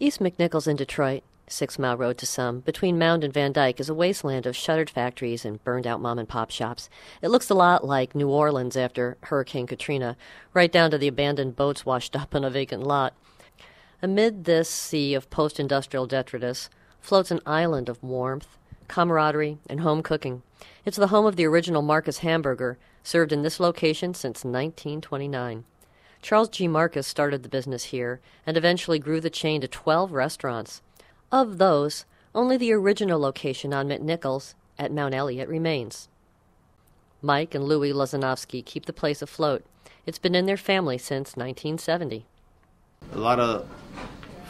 East McNichols in Detroit, 6-mile road to some, between Mound and Van Dyke, is a wasteland of shuttered factories and burned-out mom-and-pop shops. It looks a lot like New Orleans after Hurricane Katrina, right down to the abandoned boats washed up on a vacant lot. Amid this sea of post-industrial detritus floats an island of warmth, camaraderie, and home cooking. It's the home of the original Marcus Hamburger, served in this location since 1929. Charles G. Marcus started the business here and eventually grew the chain to 12 restaurants. Of those, only the original location on McNichols at Mount Elliot remains. Mike and Louis Lozanovsky keep the place afloat. It's been in their family since 1970. A lot of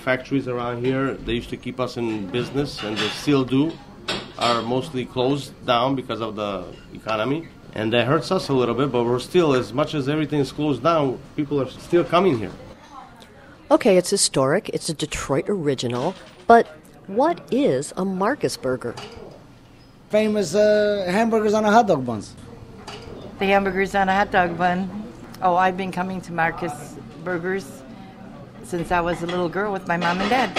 factories around here, they used to keep us in business, and they still do, are mostly closed down because of the economy. And that hurts us a little bit, but we're still, as much as everything is closed down, people are still coming here. Okay, it's historic, it's a Detroit original, but what is a Marcus burger? Famous hamburgers on a hot dog buns. The hamburgers on a hot dog bun. Oh, I've been coming to Marcus Burgers since I was a little girl with my mom and dad.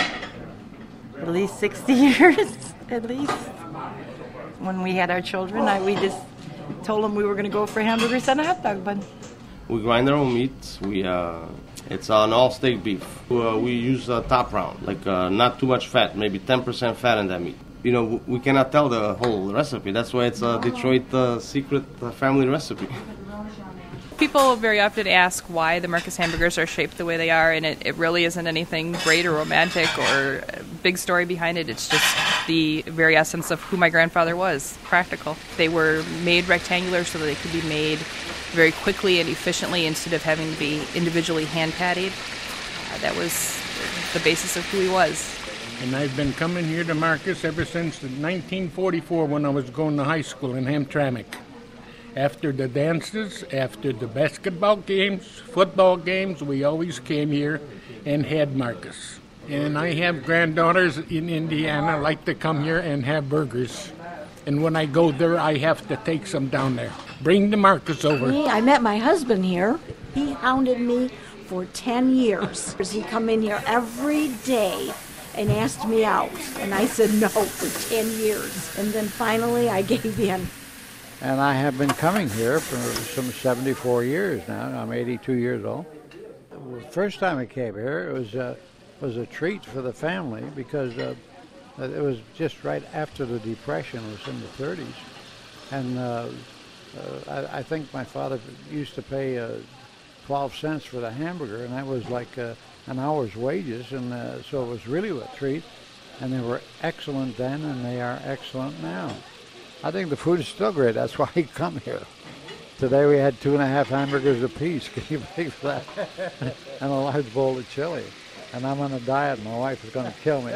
At least 60 years, at least. When we had our children, we just told them we were going to go for hamburgers on a hot dog bun. We grind our own meat. It's an all-steak beef. We use top round, not too much fat, maybe 10% fat in that meat. You know, we cannot tell the whole recipe. That's why it's a Detroit secret family recipe. People very often ask why the Marcus hamburgers are shaped the way they are, and it really isn't anything great or romantic or a big story behind it. It's just the very essence of who my grandfather was, practical. They were made rectangular so that they could be made very quickly and efficiently instead of having to be individually hand-patted. That was the basis of who he was. And I've been coming here to Marcus ever since 1944 when I was going to high school in Hamtramck. After the dances, after the basketball games, football games, we always came here and had Marcus. And I have granddaughters in Indiana like to come here and have burgers. And when I go there, I have to take some down there. Bring the Marcus over. I met my husband here. He hounded me for 10 years. He come in here every day and asked me out. And I said no for 10 years. And then finally I gave in. And I have been coming here for some 74 years now. I'm 82 years old. The first time I came here, it was a treat for the family because it was just right after the Depression. It was in the 30s. And I think my father used to pay 12 cents for the hamburger, and that was like an hour's wages. And so it was really a treat. And they were excellent then, and they are excellent now. I think the food is still great. That's why I come here. Today we had 2.5 hamburgers apiece. Can you believe that? And a large bowl of chili. And I'm on a diet. My wife is going to kill me.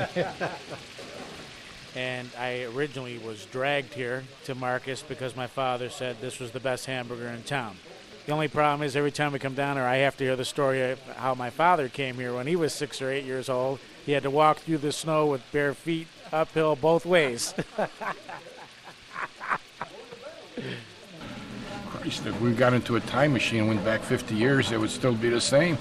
And I originally was dragged here to Marcus because my father said this was the best hamburger in town. The only problem is every time we come down here, I have to hear the story of how my father came here when he was 6 or 8 years old. He had to walk through the snow with bare feet, uphill both ways. Christ, if we got into a time machine and went back 50 years, it would still be the same.